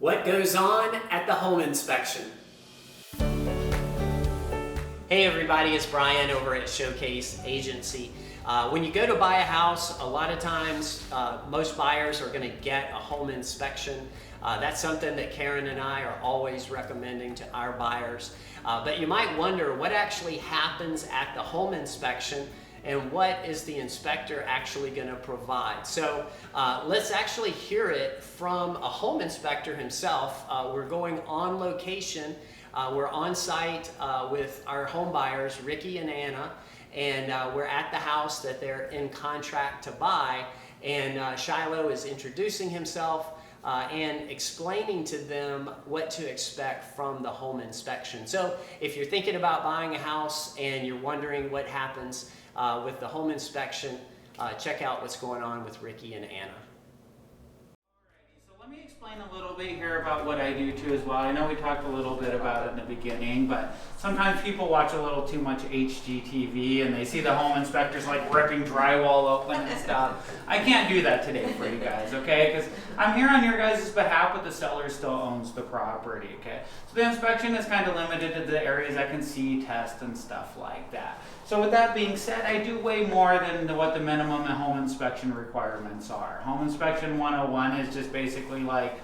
What goes on at the home inspection? Hey everybody, it's Brian over at Showcase Agency. When you go to buy a house, a lot of times most buyers are going to get a home inspection. That's something that Karen and I are always recommending to our buyers. But you might wonder what actually happens at the home inspection and what is the inspector actually going to provide. So let's actually hear it from a home inspector himself. We're going on location. We're on site with our home buyers, Ricky and Anna, and we're at the house that they're in contract to buy. And Shiloh is introducing himself and explaining to them what to expect from the home inspection. So if you're thinking about buying a house and you're wondering what happens with the home inspection, check out what's going on with Ricky and Anna. So let me explain a little bit here about what I do too as well. I know we talked a little bit about it in the beginning, but sometimes people watch a little too much HGTV and they see the home inspectors like ripping drywall open and stuff. I can't do that today for you guys, okay? Because I'm here on your guys' behalf, but the seller still owns the property, okay? So the inspection is kind of limited to the areas I can see, test, and stuff like that. So with that being said, I do way more than what the minimum home inspection requirements are. Home inspection 101 is just basically like,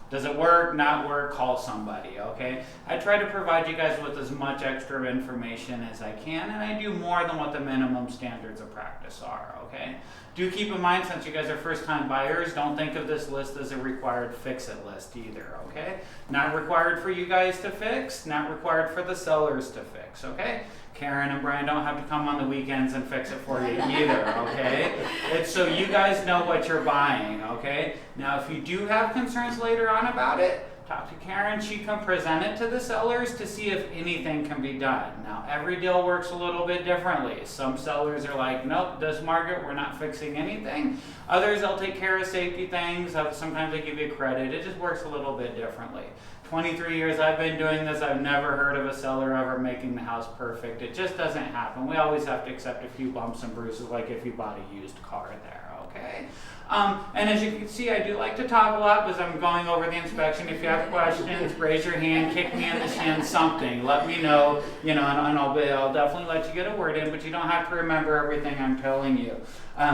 does it work, not work, call somebody, okay? I try to provide you guys with as much extra information as I can, and I do more than what the minimum standards of practice are, okay? Do keep in mind, since you guys are first-time buyers, don't think of this list as a required fix-it list either, okay? Not required for you guys to fix, not required for the sellers to fix, okay? Karen and Brian don't have to come on the weekends and fix it for you either, okay? It's so you guys know what you're buying, okay? Now, if you do have concerns later on about it, talk to Karen. She can present it to the sellers to see if anything can be done. Now, every deal works a little bit differently. Some sellers are like, nope, this market, we're not fixing anything. Others, they'll take care of safety things. Sometimes they give you credit. It just works a little bit differently. 23 years I've been doing this, I've never heard of a seller ever making the house perfect. It just doesn't happen. We always have to accept a few bumps and bruises, like if you bought a used car there, okay? And as you can see, I do like to talk a lot because I'm going over the inspection. If you have questions, raise your hand, kick me in the shin, something. Let me know, and I'll definitely let you get a word in, but you don't have to remember everything I'm telling you.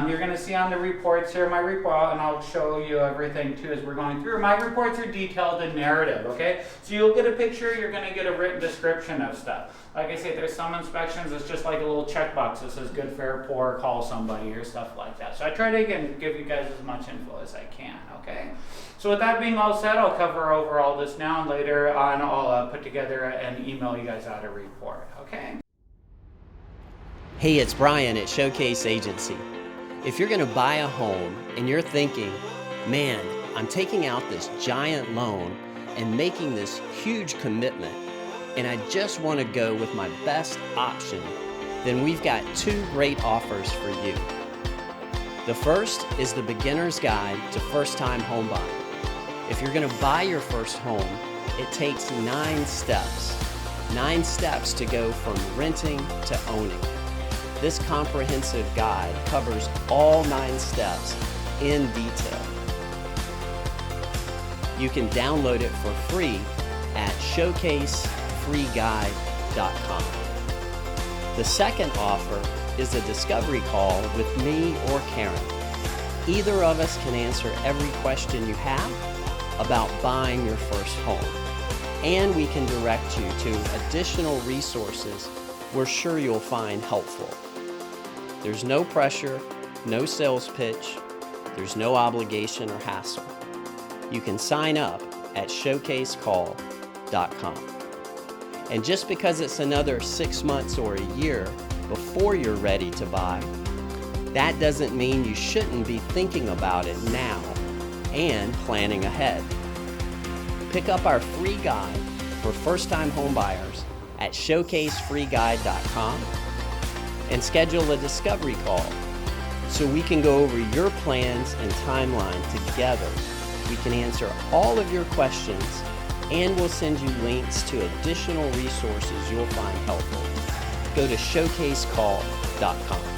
You're going to see on the reports here, my report, and I'll show you everything too as we're going through. My reports are detailed and narrative, okay? So you'll get a picture, you're going to get a written description of stuff. Like I say, there's some inspections, it's just like a little checkbox that says good, fair, poor, call somebody, or stuff like that. So I try to, again, give you guys as much info as I can, okay? So with that being all said, I'll cover over all this now, and later on I'll put together and email you guys out a report, okay? Hey, it's Brian at Showcase Agency. If you're going to buy a home and you're thinking, man, I'm taking out this giant loan and making this huge commitment, and I just want to go with my best option, then we've got two great offers for you. The first is the Beginner's Guide to First-Time Home Buying. If you're going to buy your first home, it takes 9 steps. 9 steps to go from renting to owning. This comprehensive guide covers all 9 steps in detail. You can download it for free at showcasefreeguide.com. The second offer is a discovery call with me or Karen. Either of us can answer every question you have about buying your first home, and we can direct you to additional resources we're sure you'll find helpful. There's no pressure, no sales pitch, there's no obligation or hassle. You can sign up at showcasecall.com. And just because it's another 6 months or a year before you're ready to buy, that doesn't mean you shouldn't be thinking about it now and planning ahead. Pick up our free guide for first-time homebuyers at showcasefreeguide.com and schedule a discovery call so we can go over your plans and timeline together. We can answer all of your questions, and we'll send you links to additional resources you'll find helpful. Go to showcasecall.com.